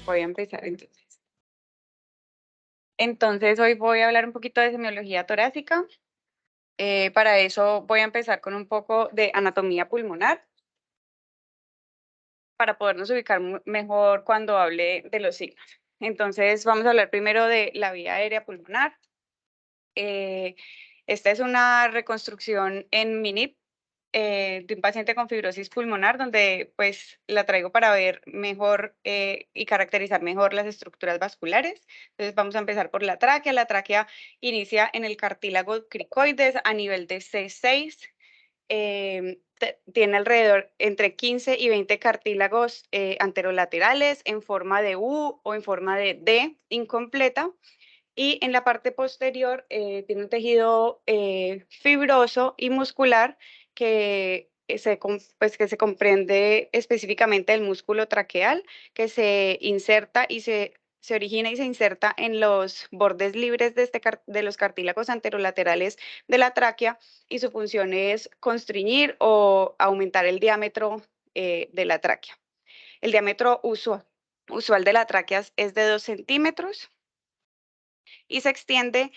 Voy a empezar entonces. Entonces, hoy voy a hablar un poquito de semiología torácica. Para eso voy a empezar con un poco de anatomía pulmonar, para podernos ubicar mejor cuando hable de los signos. Entonces, vamos a hablar primero de la vía aérea pulmonar. Esta es una reconstrucción en MINIP de un paciente con fibrosis pulmonar, donde pues la traigo para ver mejor y caracterizar mejor las estructuras vasculares. Entonces vamos a empezar por la tráquea. La tráquea inicia en el cartílago cricoides a nivel de C6. Tiene alrededor entre 15 y 20 cartílagos anterolaterales en forma de U o en forma de D incompleta. Y en la parte posterior tiene un tejido fibroso y muscular que que se comprende específicamente el músculo traqueal, que se inserta y se origina y se inserta en los bordes libres de los cartílagos anterolaterales de la tráquea, y su función es constriñir o aumentar el diámetro de la tráquea. El diámetro usual de la tráquea es de 2 centímetros y se extiende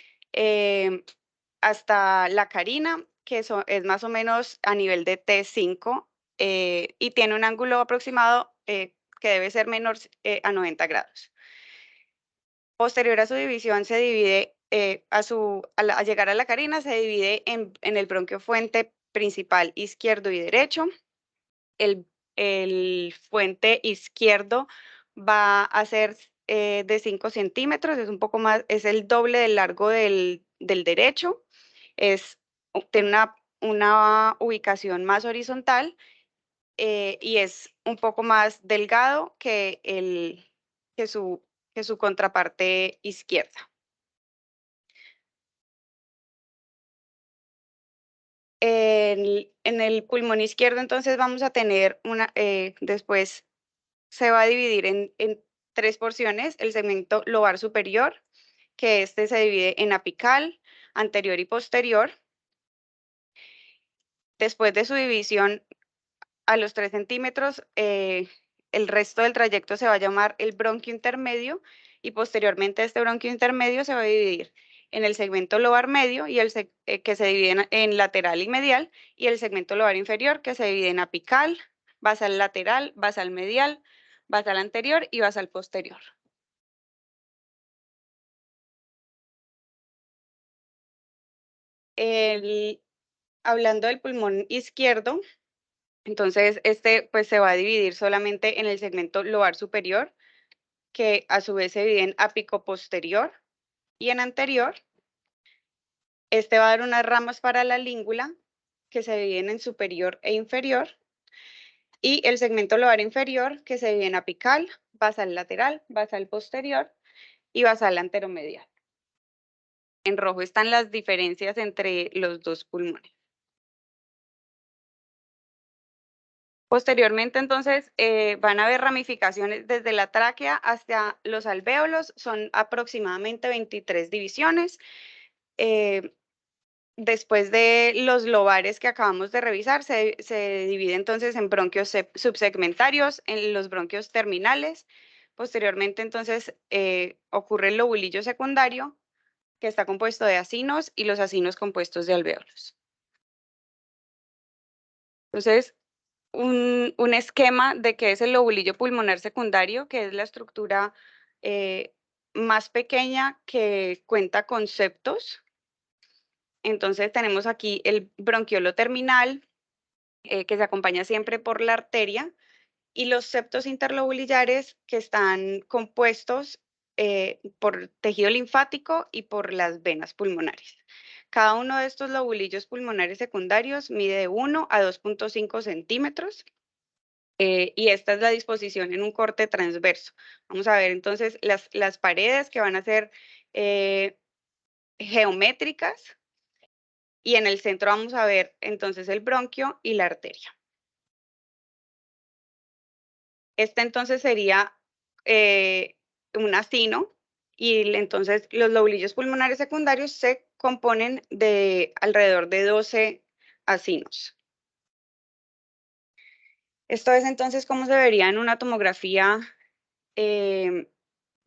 hasta la carina, que es más o menos a nivel de T5, y tiene un ángulo aproximado que debe ser menor a 90 grados. Posterior a su división se divide, al llegar a la carina, se divide en el bronquio fuente principal izquierdo y derecho. El fuente izquierdo va a ser de 5 centímetros, es un poco más, es el doble del largo del derecho, tiene una ubicación más horizontal y es un poco más delgado que su, que su contraparte izquierda. En el pulmón izquierdo, entonces, vamos a tener después se va a dividir en 3 porciones: el segmento lobar superior, que este se divide en apical, anterior y posterior. Después de su división a los 3 centímetros, el resto del trayecto se va a llamar el bronquio intermedio, y posteriormente este bronquio intermedio se va a dividir en el segmento lobar medio, que se divide en lateral y medial, y el segmento lobar inferior, que se divide en apical, basal lateral, basal medial, basal anterior y basal posterior. Hablando del pulmón izquierdo, entonces este pues se va a dividir solamente en el segmento lobar superior, que a su vez se divide en ápico posterior y en anterior. Este va a dar unas ramas para la língula, que se dividen en superior e inferior, y el segmento lobar inferior, que se divide en apical, basal lateral, basal posterior y basal anteromedial. En rojo están las diferencias entre los dos pulmones. Posteriormente, entonces, van a haber ramificaciones desde la tráquea hasta los alvéolos. Son aproximadamente 23 divisiones. Después de los lobares que acabamos de revisar, se divide entonces en bronquios subsegmentarios, en los bronquios terminales. Posteriormente, entonces, ocurre el lobulillo secundario, que está compuesto de acinos, y los acinos compuestos de alvéolos. Entonces, un esquema de qué es el lobulillo pulmonar secundario, que es la estructura más pequeña que cuenta con septos. Entonces tenemos aquí el bronquiolo terminal, que se acompaña siempre por la arteria, y los septos interlobulillares, que están compuestos por tejido linfático y por las venas pulmonares. Cada uno de estos lobulillos pulmonares secundarios mide de 1 a 2.5 centímetros. Y esta es la disposición en un corte transverso. Vamos a ver entonces las paredes, que van a ser geométricas, y en el centro vamos a ver entonces el bronquio y la arteria. Este entonces sería un acino, y entonces los lobulillos pulmonares secundarios se componen de alrededor de 12 acinos. Esto es entonces cómo se vería en una tomografía de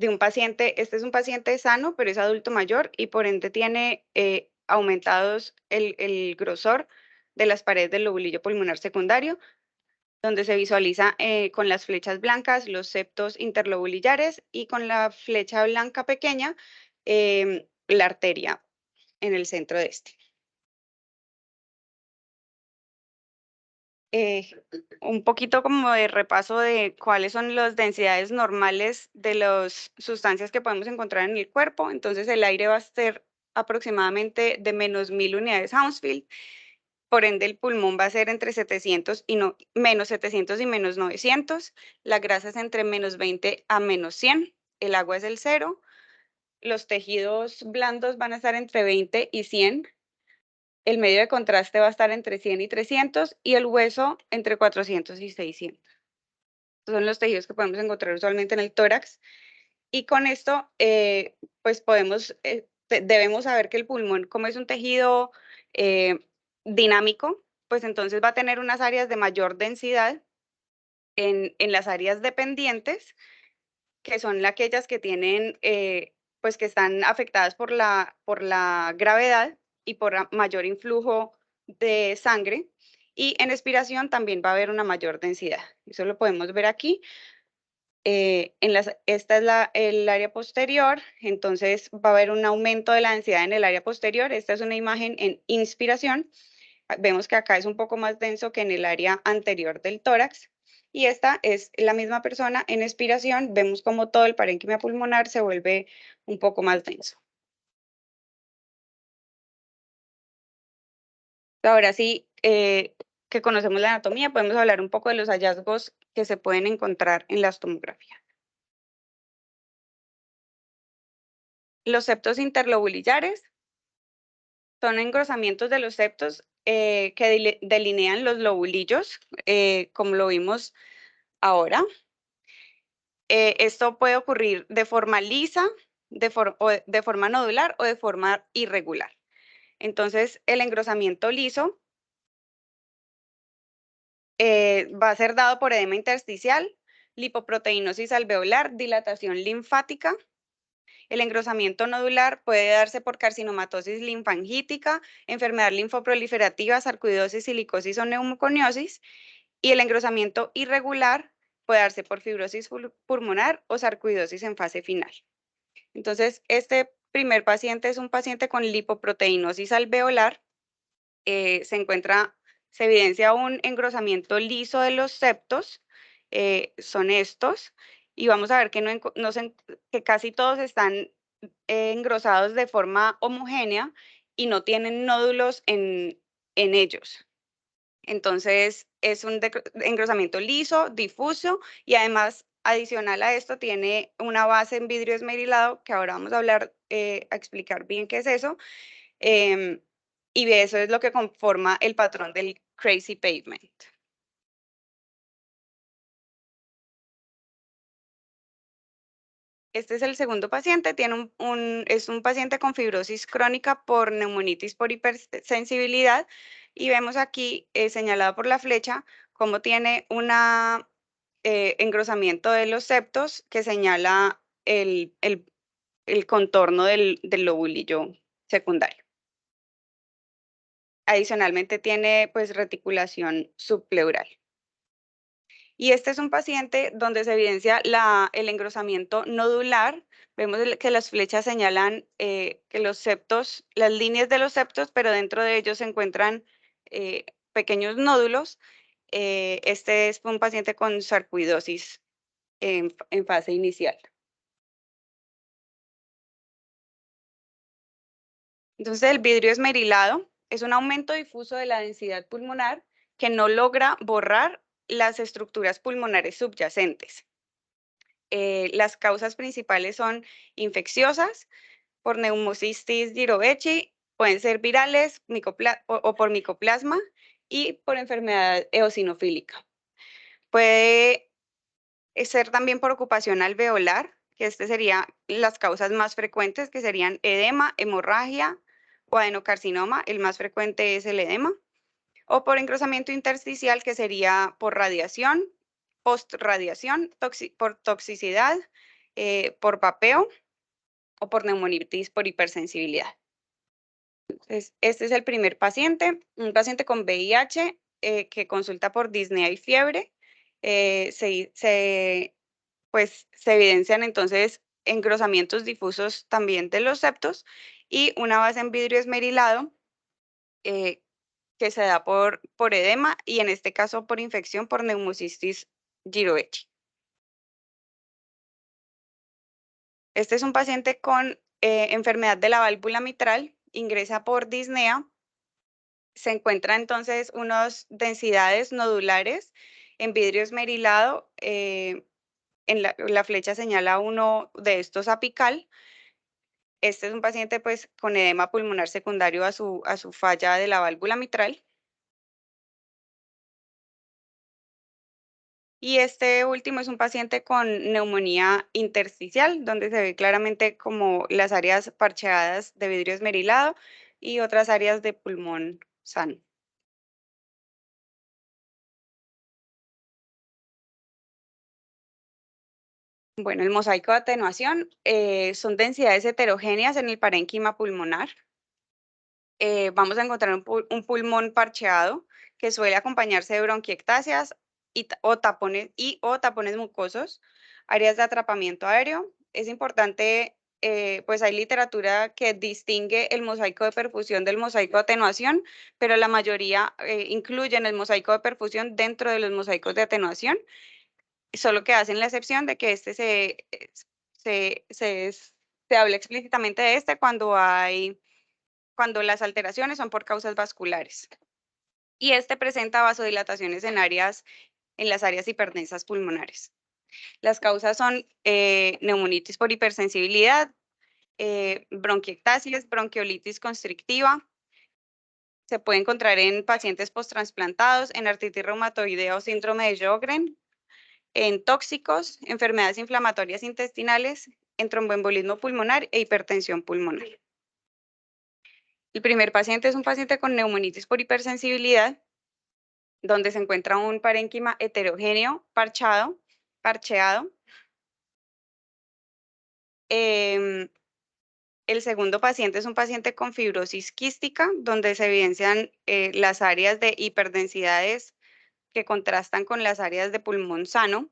un paciente. Este es un paciente sano, pero es adulto mayor y por ende tiene aumentados el grosor de las paredes del lobulillo pulmonar secundario, donde se visualiza con las flechas blancas los septos interlobulillares y con la flecha blanca pequeña la arteria en el centro de este. eh, un poquito como de repaso de cuáles son las densidades normales de las sustancias que podemos encontrar en el cuerpo. Entonces el aire va a ser aproximadamente de menos 1000 unidades Hounsfield. Por ende, el pulmón va a ser entre 700 y menos 700 y menos 900. La grasa es entre menos 20 a menos 100. El agua es el 0. Los tejidos blandos van a estar entre 20 y 100. El medio de contraste va a estar entre 100 y 300 y el hueso entre 400 y 600. Estos son los tejidos que podemos encontrar usualmente en el tórax. Y con esto, pues debemos saber que el pulmón, como es un tejido dinámico, pues entonces va a tener unas áreas de mayor densidad en las áreas dependientes, que son aquellas que tienen, pues que están afectadas por la gravedad y por mayor influjo de sangre. Y en expiración también va a haber una mayor densidad. Eso lo podemos ver aquí. Esta es el área posterior, entonces va a haber un aumento de la densidad en el área posterior. Esta es una imagen en inspiración. Vemos que acá es un poco más denso que en el área anterior del tórax. Y esta es la misma persona en expiración. Vemos como todo el parénquima pulmonar se vuelve un poco más denso. Ahora sí, que conocemos la anatomía, podemos hablar un poco de los hallazgos que se pueden encontrar en las tomografías. Los septos interlobulillares son engrosamientos de los septos que delinean los lobulillos, como lo vimos ahora. Esto puede ocurrir de forma lisa, de forma nodular o de forma irregular. Entonces, el engrosamiento liso va a ser dado por edema intersticial, lipoproteinosis alveolar, dilatación linfática. El engrosamiento nodular puede darse por carcinomatosis linfangítica, enfermedad linfoproliferativa, sarcoidosis, silicosis o neumoconiosis. Y el engrosamiento irregular puede darse por fibrosis pulmonar o sarcoidosis en fase final. Entonces, este primer paciente es un paciente con lipoproteinosis alveolar. Se evidencia un engrosamiento liso de los septos, son estos, y vamos a ver que casi todos están engrosados de forma homogénea y no tienen nódulos en ellos. Entonces, es un engrosamiento liso, difuso y además, adicional a esto, tiene una base en vidrio esmerilado, que ahora vamos a hablar, a explicar bien qué es eso. em, y eso es lo que conforma el patrón del crazy pavement. Este es el segundo paciente, es un paciente con fibrosis crónica por neumonitis por hipersensibilidad y vemos aquí señalado por la flecha cómo tiene un engrosamiento de los septos que señala el contorno del lobulillo secundario. Adicionalmente tiene pues reticulación subpleural. Y este es un paciente donde se evidencia el engrosamiento nodular. Vemos que las flechas señalan que los septos, las líneas de los septos, pero dentro de ellos se encuentran pequeños nódulos. Este es un paciente con sarcoidosis en fase inicial. Entonces, el vidrio esmerilado es un aumento difuso de la densidad pulmonar que no logra borrar las estructuras pulmonares subyacentes. Las causas principales son infecciosas, por neumocistis girovechi, pueden ser virales o por micoplasma y por enfermedad eosinofílica. Puede ser también por ocupación alveolar, que serían las causas más frecuentes, que serían edema, hemorragia o adenocarcinoma. El más frecuente es el edema. O por engrosamiento intersticial, que sería por radiación, postradiación, por toxicidad, por vapeo o por neumonitis por hipersensibilidad. Entonces, este es el primer paciente, un paciente con VIH que consulta por disnea y fiebre. Pues, se evidencian entonces engrosamientos difusos también de los septos y una base en vidrio esmerilado eh, que se da por edema y en este caso por infección por neumocistis giroechi. Este es un paciente con enfermedad de la válvula mitral, ingresa por disnea. Se encuentran entonces unas densidades nodulares en vidrio esmerilado. La flecha señala uno de estos apical. Este es un paciente pues con edema pulmonar secundario a su falla de la válvula mitral. Y este último es un paciente con neumonía intersticial, donde se ve claramente como las áreas parcheadas de vidrio esmerilado y otras áreas de pulmón sano. Bueno, el mosaico de atenuación son densidades heterogéneas en el parénquima pulmonar. Vamos a encontrar un pulmón parcheado que suele acompañarse de bronquiectasias o tapones mucosos, áreas de atrapamiento aéreo. Es importante, pues hay literatura que distingue el mosaico de perfusión del mosaico de atenuación, pero la mayoría incluyen el mosaico de perfusión dentro de los mosaicos de atenuación, solo que hacen la excepción de que se, se, se habla explícitamente de este cuando las alteraciones son por causas vasculares. Y este presenta vasodilataciones en las áreas hiperdensas pulmonares. Las causas son neumonitis por hipersensibilidad, bronquiectasias, bronquiolitis constrictiva. Se puede encontrar en pacientes posttransplantados, en artritis reumatoidea o síndrome de Sjögren, en tóxicos, enfermedades inflamatorias intestinales, en tromboembolismo pulmonar e hipertensión pulmonar. El primer paciente es un paciente con neumonitis por hipersensibilidad, donde se encuentra un parénquima heterogéneo parcheado. El segundo paciente es un paciente con fibrosis quística, donde se evidencian las áreas de hiperdensidades que contrastan con las áreas de pulmón sano.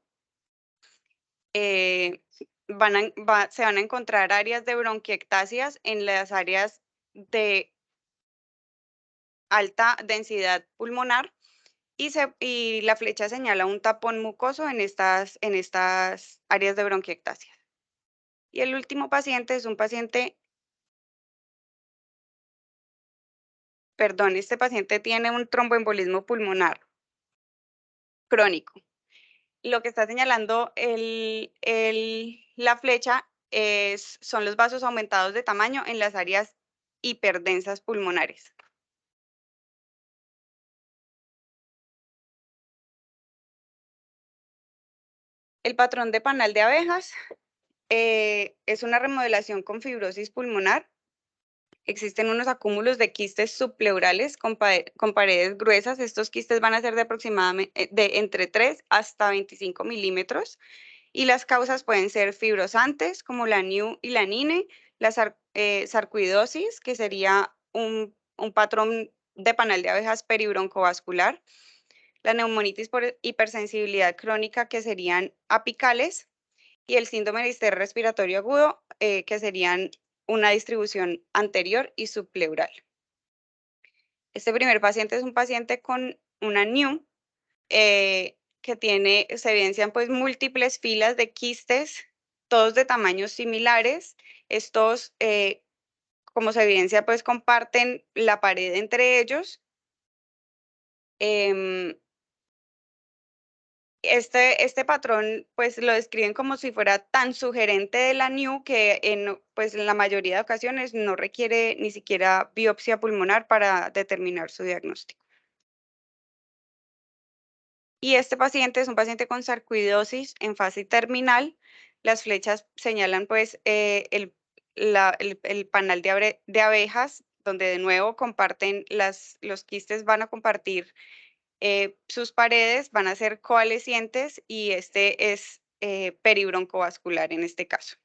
Se van a encontrar áreas de bronquiectasias en las áreas de alta densidad pulmonar y la flecha señala un tapón mucoso en estas áreas de bronquiectasia. Y el último paciente es un paciente, este paciente tiene un tromboembolismo pulmonar crónico. Lo que está señalando la flecha son los vasos aumentados de tamaño en las áreas hiperdensas pulmonares. El patrón de panal de abejas es una remodelación con fibrosis pulmonar. Existen unos acúmulos de quistes subpleurales con paredes gruesas. Estos quistes van a ser de aproximadamente de entre 3 hasta 25 milímetros y las causas pueden ser fibrosantes como la NIU y la NINE, la sarcoidosis, que sería un patrón de panal de abejas peribroncovascular, la neumonitis por hipersensibilidad crónica, que serían apicales, y el síndrome de distrés respiratorio agudo, que serían una distribución anterior y subpleural. Este primer paciente es un paciente con una NIU que se evidencian pues múltiples filas de quistes, todos de tamaños similares. Estos, como se evidencia, pues comparten la pared entre ellos. Em, este patrón pues lo describen como si fuera tan sugerente de la NIU que pues, en la mayoría de ocasiones no requiere ni siquiera biopsia pulmonar para determinar su diagnóstico. Y este paciente es un paciente con sarcoidosis en fase terminal. Las flechas señalan pues el panal de abejas, donde de nuevo comparten los quistes van a compartir sus paredes van a ser coalescientes y este es peribroncovascular en este caso.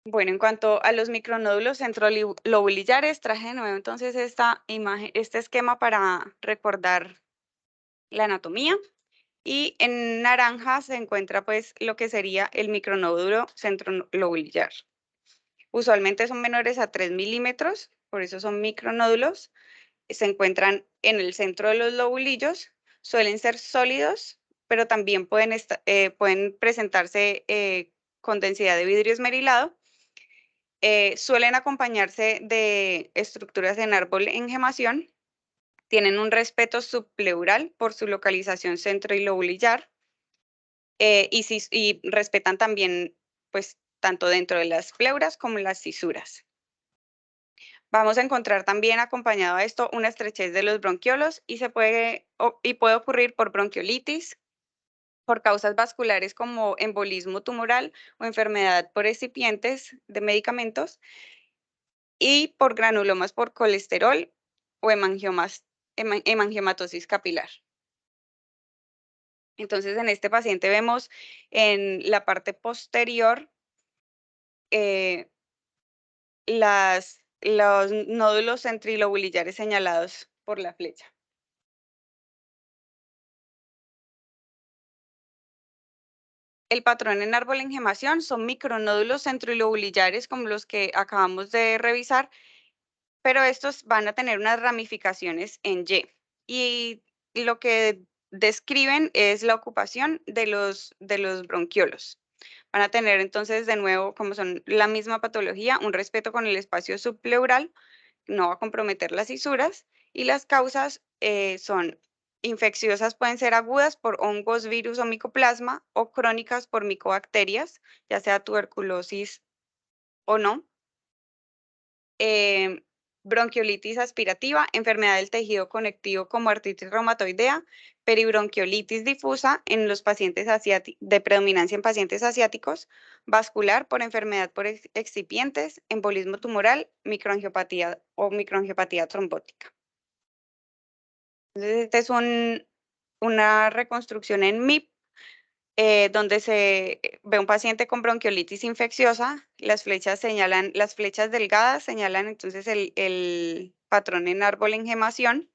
Bueno, en cuanto a los micronódulos centrolobulillares, traje de nuevo entonces esta imagen, este esquema para recordar la anatomía. Y en naranja se encuentra pues lo que sería el micronódulo centrolobulillar. Usualmente son menores a 3 milímetros, por eso son micronódulos. Se encuentran en el centro de los lobulillos, suelen ser sólidos, pero también pueden presentarse con densidad de vidrio esmerilado. Suelen acompañarse de estructuras en árbol en gemación. Tienen un respeto subpleural por su localización centrolobulillar. Y respetan también, pues, tanto dentro de las pleuras como las cisuras. Vamos a encontrar también acompañado a esto una estrechez de los bronquiolos y puede ocurrir por bronquiolitis, por causas vasculares como embolismo tumoral o enfermedad por excipientes de medicamentos y por granulomas por colesterol o hemangiomatosis capilar. Entonces, en este paciente vemos en la parte posterior los nódulos centrilobulillares señalados por la flecha. El patrón en árbol en gemación son micronódulos centrilobulillares como los que acabamos de revisar, pero estos van a tener unas ramificaciones en Y. Y lo que describen es la ocupación de los bronquiolos. Van a tener entonces de nuevo, como son la misma patología, un respeto con el espacio subpleural, no va a comprometer las cisuras, y las causas son infecciosas, pueden ser agudas por hongos, virus o micoplasma, o crónicas por micobacterias, ya sea tuberculosis o no. Bronquiolitis aspirativa, enfermedad del tejido conectivo como artritis reumatoidea, peribronquiolitis difusa en los pacientes de predominancia en pacientes asiáticos, vascular por enfermedad por excipientes, embolismo tumoral, microangiopatía o microangiopatía trombótica. Entonces, esta es una reconstrucción en MIP, donde se ve un paciente con bronquiolitis infecciosa. Las flechas delgadas señalan entonces el patrón en árbol en gemación.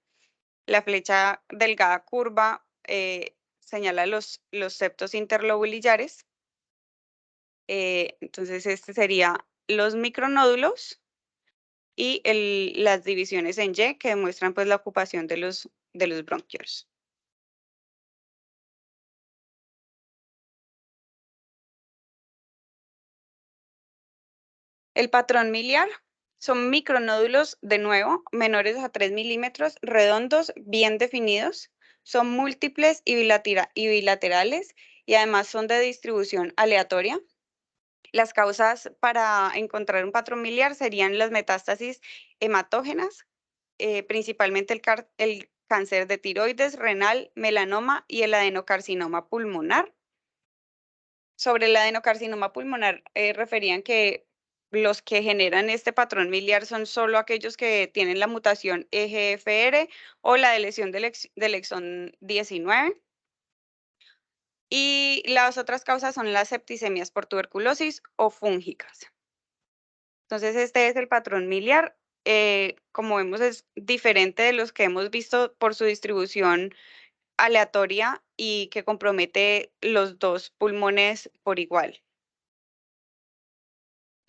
La flecha delgada curva señala los septos interlobulillares. Entonces, este sería los micronódulos y las divisiones en Y que demuestran pues la ocupación de los bronquiolos. El patrón miliar son micronódulos, de nuevo, menores a 3 milímetros, redondos, bien definidos, son múltiples y bilaterales y además son de distribución aleatoria. Las causas para encontrar un patrón miliar serían las metástasis hematógenas, principalmente el cáncer de tiroides, renal, melanoma y el adenocarcinoma pulmonar. Sobre el adenocarcinoma pulmonar, referían que los que generan este patrón miliar son solo aquellos que tienen la mutación EGFR o la de lesión del exón 19. Y las otras causas son las septicemias por tuberculosis o fúngicas. Entonces, este es el patrón miliar. Como vemos, es diferente de los que hemos visto por su distribución aleatoria y que compromete los dos pulmones por igual.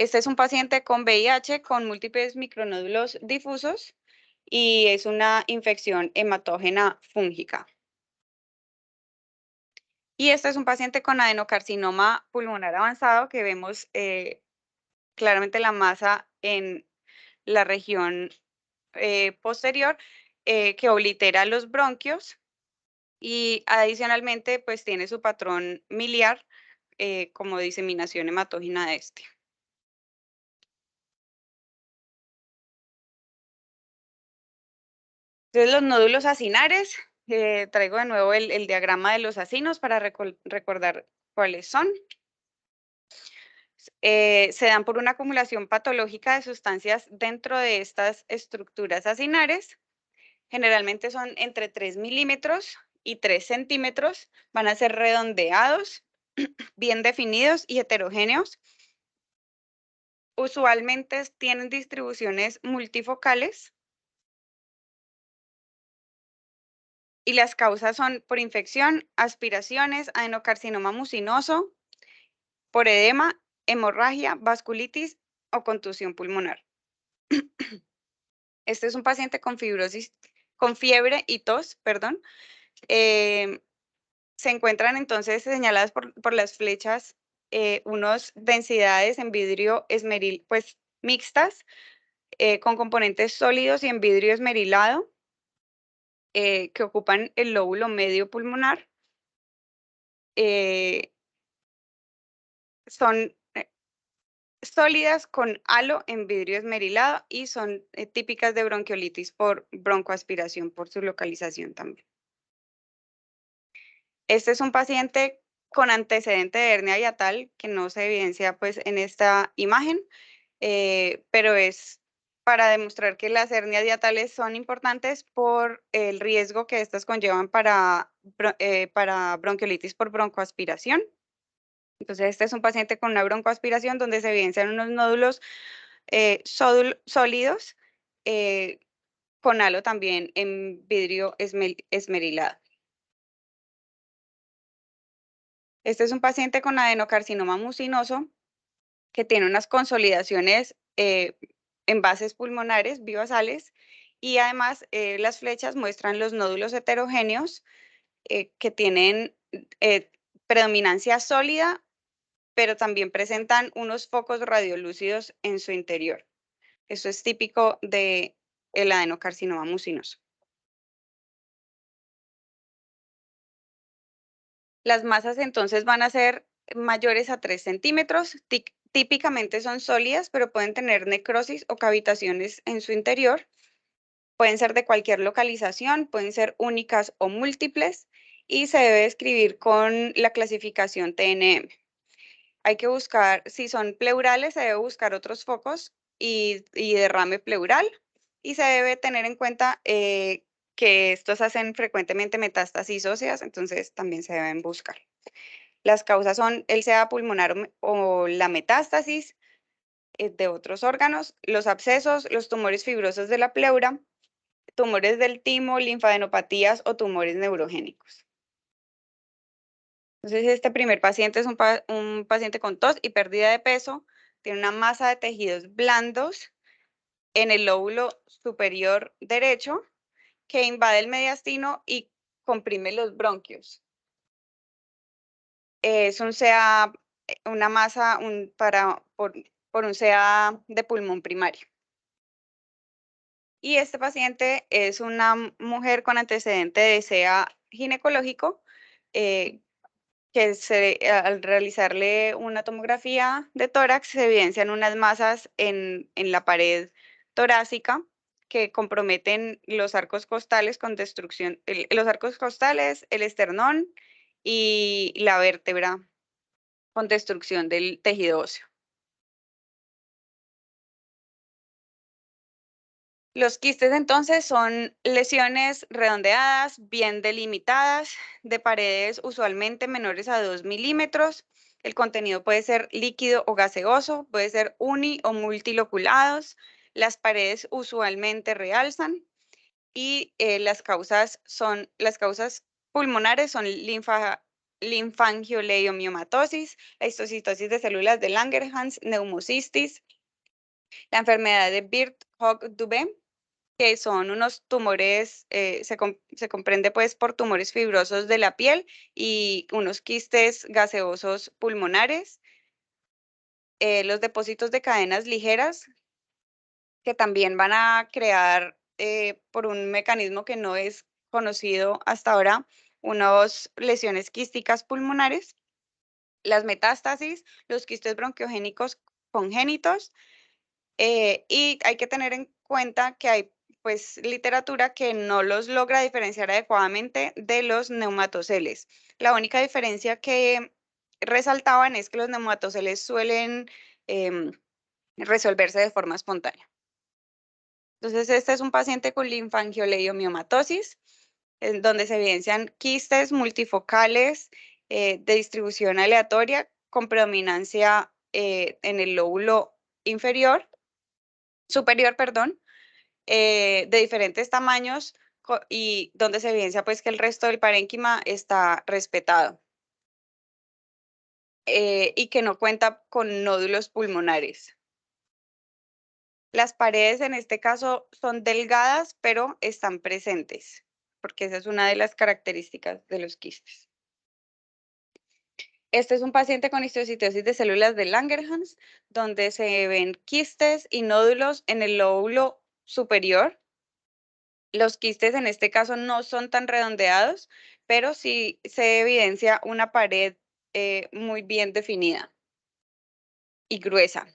Este es un paciente con VIH con múltiples micronódulos difusos y es una infección hematógena fúngica. Y este es un paciente con adenocarcinoma pulmonar avanzado que vemos claramente la masa en la región posterior que oblitera los bronquios y adicionalmente pues tiene su patrón miliar como diseminación hematógena de este. Entonces, los nódulos acinares, traigo de nuevo el diagrama de los acinos para recordar cuáles son. Se dan por una acumulación patológica de sustancias dentro de estas estructuras acinares. Generalmente son entre 3 milímetros y 3 centímetros. Van a ser redondeados, bien definidos y heterogéneos. Usualmente tienen distribuciones multifocales y las causas son por infección, aspiraciones, adenocarcinoma mucinoso, por edema, hemorragia, vasculitis o contusión pulmonar. Este es un paciente con fibrosis, con fiebre y tos, perdón. Se encuentran entonces señaladas por las flechas unas densidades en vidrio esmeril, pues mixtas, con componentes sólidos y en vidrio esmerilado, que ocupan el lóbulo medio pulmonar. Son sólidas con halo en vidrio esmerilado y son típicas de bronquiolitis por broncoaspiración, por su localización también. Este es un paciente con antecedente de hernia hiatal que no se evidencia pues en esta imagen, pero es para demostrar que las hernias hiatales son importantes por el riesgo que estas conllevan para bronquiolitis por broncoaspiración. Entonces, este es un paciente con una broncoaspiración donde se evidencian unos nódulos sólidos eh, con halo también en vidrio esmerilado. Este es un paciente con adenocarcinoma mucinoso que tiene unas consolidaciones en bases pulmonares bivasales y además las flechas muestran los nódulos heterogéneos que tienen predominancia sólida, pero también presentan unos focos radiolúcidos en su interior. Eso es típico del adenocarcinoma mucinoso. Las masas entonces van a ser mayores a 3 centímetros, típicamente son sólidas, pero pueden tener necrosis o cavitaciones en su interior. Pueden ser de cualquier localización, pueden ser únicas o múltiples y se debe escribir con la clasificación TNM. Hay que buscar, si son pleurales, se debe buscar otros focos y derrame pleural y se debe tener en cuenta que estos hacen frecuentemente metástasis óseas, entonces también se deben buscar. Las causas son el SEA pulmonar o la metástasis de otros órganos, los abscesos, los tumores fibrosos de la pleura, tumores del timo, linfadenopatías o tumores neurogénicos. Entonces, este primer paciente es un paciente con tos y pérdida de peso, tiene una masa de tejidos blandos en el lóbulo superior derecho que invade el mediastino y comprime los bronquios. Es un CA, una masa por un CA de pulmón primario. Y este paciente es una mujer con antecedente de CA ginecológico que al realizarle una tomografía de tórax se evidencian unas masas en la pared torácica que comprometen los arcos costales con destrucción, los arcos costales, el esternón y la vértebra con destrucción del tejido óseo. Los quistes entonces son lesiones redondeadas, bien delimitadas, de paredes usualmente menores a 2 milímetros. El contenido puede ser líquido o gaseoso, puede ser uni o multiloculados. Las paredes usualmente realzan y las causas pulmonares son linfangioleiomyomatosis, la histocitosis de células de Langerhans, neumocistis, la enfermedad de Birt-Hogg-Dubé, que son unos tumores, se comprende pues por tumores fibrosos de la piel y unos quistes gaseosos pulmonares, los depósitos de cadenas ligeras que también van a crear por un mecanismo que no es conocido hasta ahora, unas lesiones quísticas pulmonares, las metástasis, los quistes bronquiogénicos congénitos, y hay que tener en cuenta que hay pues literatura que no los logra diferenciar adecuadamente de los neumatoceles. La única diferencia que resaltaban es que los neumatoceles suelen resolverse de forma espontánea. Entonces, este es un paciente con linfangiolidomiomatosis, en donde se evidencian quistes multifocales de distribución aleatoria con predominancia en el lóbulo superior, perdón, de diferentes tamaños y donde se evidencia pues que el resto del parénquima está respetado y que no cuenta con nódulos pulmonares. Las paredes en este caso son delgadas, pero están presentes, porque esa es una de las características de los quistes. Este es un paciente con histiocytosis de células de Langerhans, donde se ven quistes y nódulos en el lóbulo superior. Los quistes en este caso no son tan redondeados, pero sí se evidencia una pared muy bien definida y gruesa.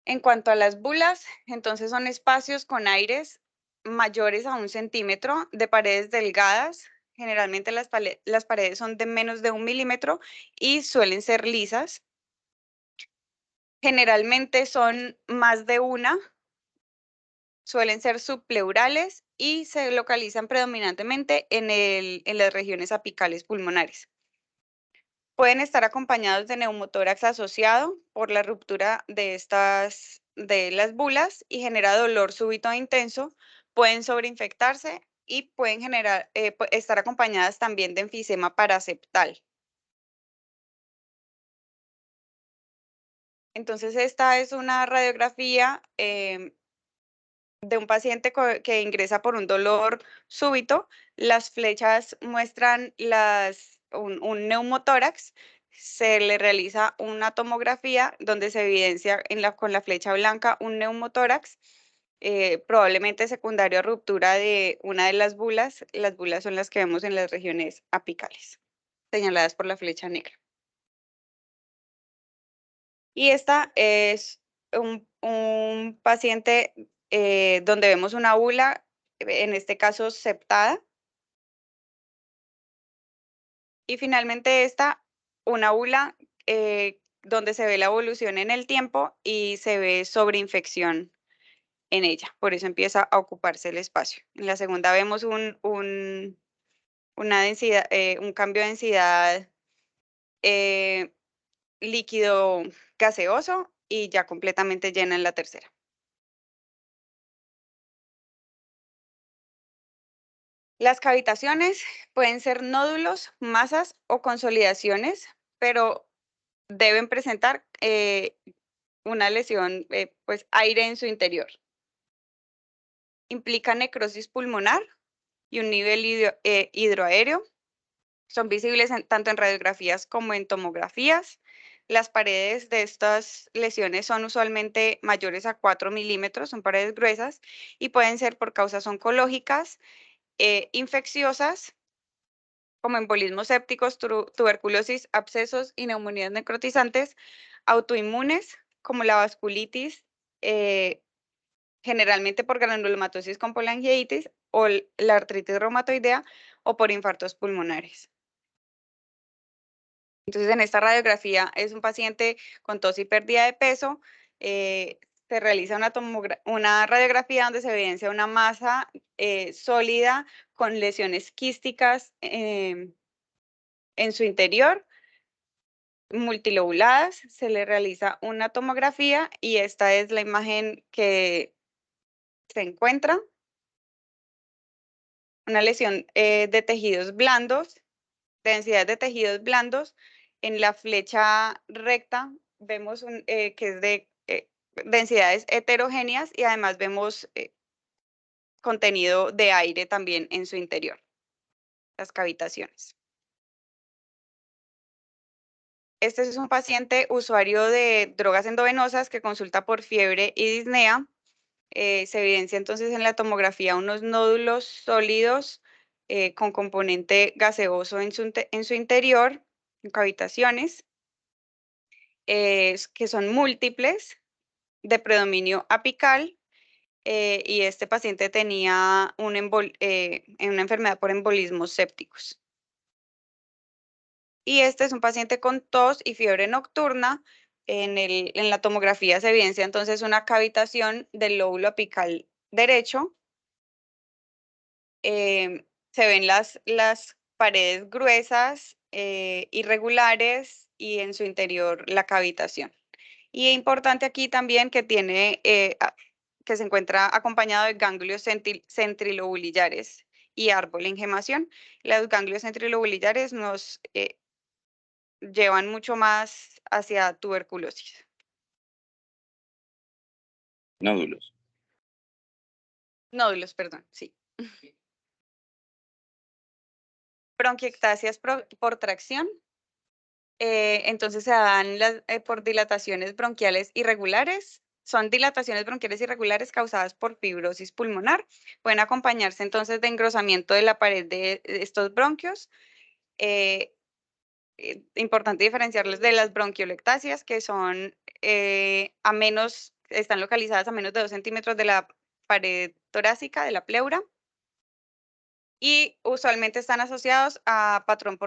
En cuanto a las bulas, entonces son espacios con aires mayores a 1 centímetro de paredes delgadas. Generalmente las paredes son de menos de 1 milímetro y suelen ser lisas. Generalmente son más de una, suelen ser subpleurales y se localizan predominantemente en las regiones apicales pulmonares. Pueden estar acompañados de neumotórax asociado por la ruptura de las bulas y genera dolor súbito e intenso. Pueden sobreinfectarse y pueden estar acompañadas también de enfisema paraseptal. Entonces, esta es una radiografía de un paciente que ingresa por un dolor súbito. Las flechas muestran un neumotórax. Se le realiza una tomografía donde se evidencia con la flecha blanca un neumotórax, probablemente secundario a ruptura de una de las bulas. Las bulas son las que vemos en las regiones apicales, señaladas por la flecha negra. Y esta es un paciente donde vemos una bula, en este caso septada. Y finalmente una bula donde se ve la evolución en el tiempo y se ve sobreinfección en ella. Por eso empieza a ocuparse el espacio. En la segunda vemos una densidad, un cambio de densidad eh, líquido gaseoso y ya completamente llena en la tercera. Las cavitaciones pueden ser nódulos, masas o consolidaciones, pero deben presentar una lesión, pues aire en su interior. Implica necrosis pulmonar y un nivel hidroaéreo. Son visibles tanto en radiografías como en tomografías. Las paredes de estas lesiones son usualmente mayores a 4 milímetros, son paredes gruesas y pueden ser por causas oncológicas, infecciosas, como embolismos sépticos, tuberculosis, abscesos y neumonías necrotizantes, autoinmunes, como la vasculitis, generalmente por granulomatosis con polangiitis o la artritis reumatoidea o por infartos pulmonares. Entonces, en esta radiografía es un paciente con tos y pérdida de peso. Se realiza una radiografía donde se evidencia una masa sólida con lesiones quísticas en su interior, multilobuladas. Se le realiza una tomografía y esta es la imagen que se encuentra. Una lesión de tejidos blandos, densidad de tejidos blandos. En la flecha recta vemos que es de densidades heterogéneas y además vemos contenido de aire también en su interior, las cavitaciones. Este es un paciente usuario de drogas endovenosas que consulta por fiebre y disnea. Se evidencia entonces en la tomografía unos nódulos sólidos con componente gaseoso en su interior, en cavitaciones, que son múltiples, de predominio apical, y este paciente tenía una enfermedad por embolismos sépticos. Y este es un paciente con tos y fiebre nocturna. En la tomografía se evidencia entonces una cavitación del lóbulo apical derecho. Se ven las paredes gruesas, irregulares, y en su interior la cavitación. Y es importante aquí también que que se encuentra acompañado de ganglios centrilobulillares y árbol en gemación. Los ganglios centrilobulillares nos llevan mucho más hacia tuberculosis. Nódulos. Nódulos, perdón, sí. Bronquiectasias por tracción. Entonces se dan por dilataciones bronquiales irregulares. Son dilataciones bronquiales irregulares causadas por fibrosis pulmonar. Pueden acompañarse entonces de engrosamiento de la pared de estos bronquios. Importante diferenciarles de las bronquiolectasias, que son están localizadas a menos de 2 centímetros de la pared torácica, de la pleura, y usualmente están asociados a patrón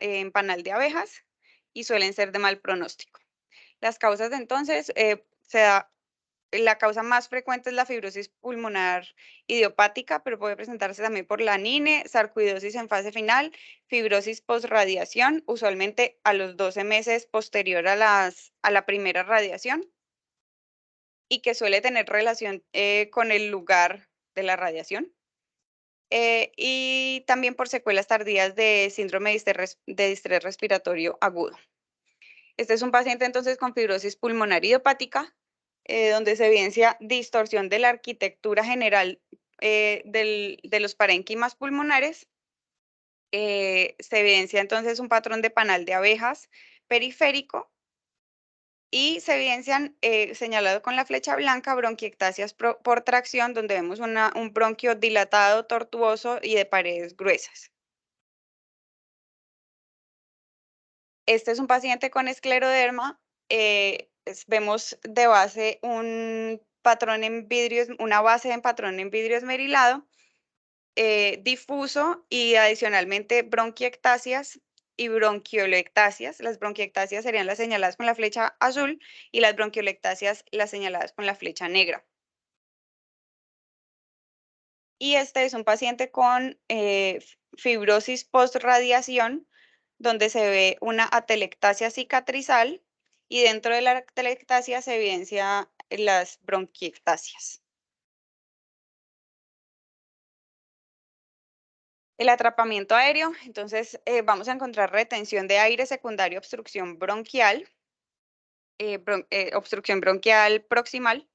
en panal de abejas y suelen ser de mal pronóstico. Las causas entonces, la causa más frecuente es la fibrosis pulmonar idiopática, pero puede presentarse también por la anine, sarcoidosis en fase final, fibrosis postradiación, usualmente a los 12 meses posterior a la primera radiación, y que suele tener relación con el lugar de la radiación. Y también por secuelas tardías de síndrome de distrés respiratorio agudo. Este es un paciente entonces con fibrosis pulmonar idiopática, donde se evidencia distorsión de la arquitectura general de los parénquimas pulmonares. Se evidencia entonces un patrón de panal de abejas periférico, y se evidencian, señalado con la flecha blanca, bronquiectasias por tracción, donde vemos un bronquio dilatado, tortuoso y de paredes gruesas. Este es un paciente con escleroderma. Vemos de base un patrón en vidrio, una base en patrón en vidrio esmerilado, difuso, y adicionalmente bronquiectasias y bronquiolectasias. Las bronquiectasias serían las señaladas con la flecha azul y las bronquiolectasias las señaladas con la flecha negra. Y este es un paciente con fibrosis postradiación, donde se ve una atelectasia cicatrizal, y dentro de la atelectasia se evidencia las bronquiectasias. El atrapamiento aéreo, entonces vamos a encontrar retención de aire secundario, obstrucción bronquial, obstrucción bronquial proximal.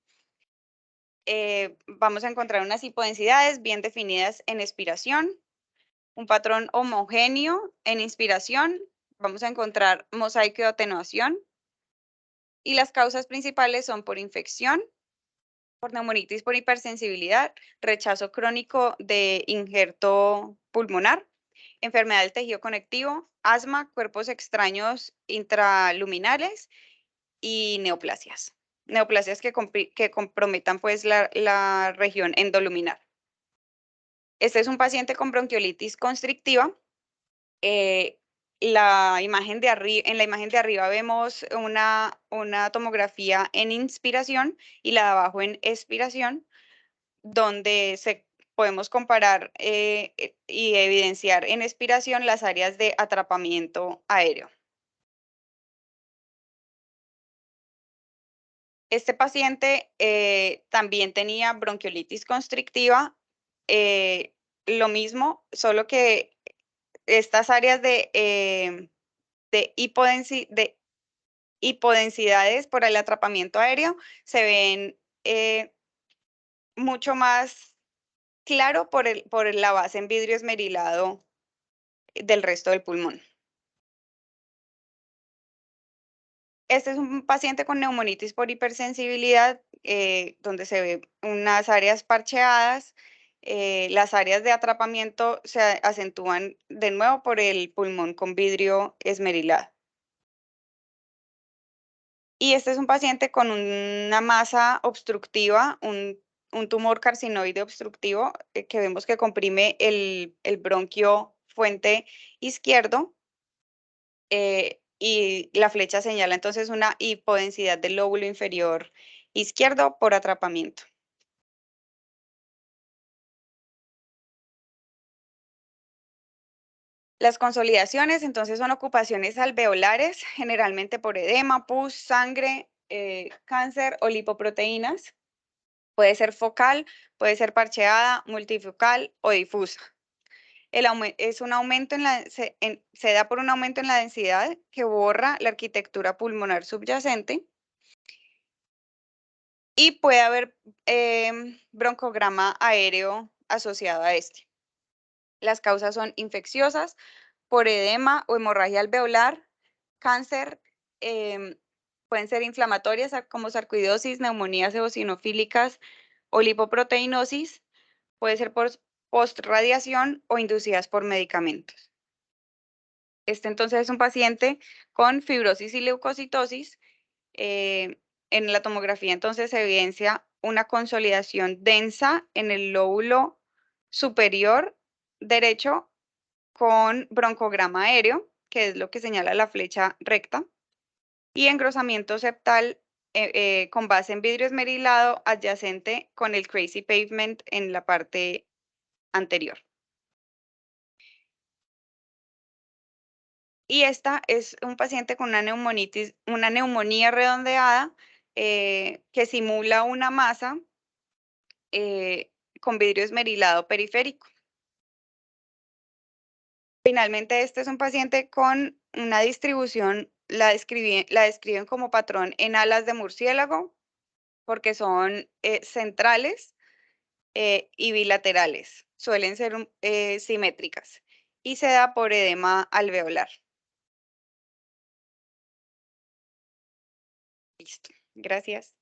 Vamos a encontrar unas hipodensidades bien definidas en expiración, un patrón homogéneo en inspiración. Vamos a encontrar mosaico de atenuación, y las causas principales son por infección, por neumonitis por hipersensibilidad, rechazo crónico de injerto pulmonar, enfermedad del tejido conectivo, asma, cuerpos extraños intraluminales y neoplasias. Neoplasias que comprometan pues la región endoluminar. Este es un paciente con bronquiolitis constrictiva. En la imagen de arriba vemos una tomografía en inspiración y la de abajo en expiración, donde podemos comparar y evidenciar en expiración las áreas de atrapamiento aéreo. Este paciente también tenía bronquiolitis constrictiva, lo mismo, solo que estas áreas de hipodensidades por el atrapamiento aéreo se ven mucho más claro por la base en vidrio esmerilado del resto del pulmón. Este es un paciente con neumonitis por hipersensibilidad, donde se ve unas áreas parcheadas. Las áreas de atrapamiento se acentúan de nuevo por el pulmón con vidrio esmerilado. Y este es un paciente con una masa obstructiva, un tumor carcinoide obstructivo que vemos que comprime el bronquio fuente izquierdo y la flecha señala entonces una hipodensidad del lóbulo inferior izquierdo por atrapamiento. Las consolidaciones entonces son ocupaciones alveolares, generalmente por edema, pus, sangre, cáncer o lipoproteínas. Puede ser focal, puede ser parcheada, multifocal o difusa. Es un aumento se da por un aumento en la densidad que borra la arquitectura pulmonar subyacente y puede haber broncograma aéreo asociado a este. Las causas son infecciosas, por edema o hemorragia alveolar, cáncer, pueden ser inflamatorias como sarcoidosis, neumonías eosinofílicas o lipoproteinosis, puede ser por postradiación o inducidas por medicamentos. Este entonces es un paciente con fibrosis y leucocitosis. En la tomografía entonces se evidencia una consolidación densa en el lóbulo superior derecho con broncograma aéreo, que es lo que señala la flecha recta, y engrosamiento septal con base en vidrio esmerilado adyacente con el crazy pavement en la parte anterior. Y esta es un paciente con una neumonía redondeada que simula una masa con vidrio esmerilado periférico. Finalmente, este es un paciente con una distribución, la describen como patrón en alas de murciélago, porque son centrales y bilaterales, suelen ser simétricas, y se da por edema alveolar. Listo, gracias.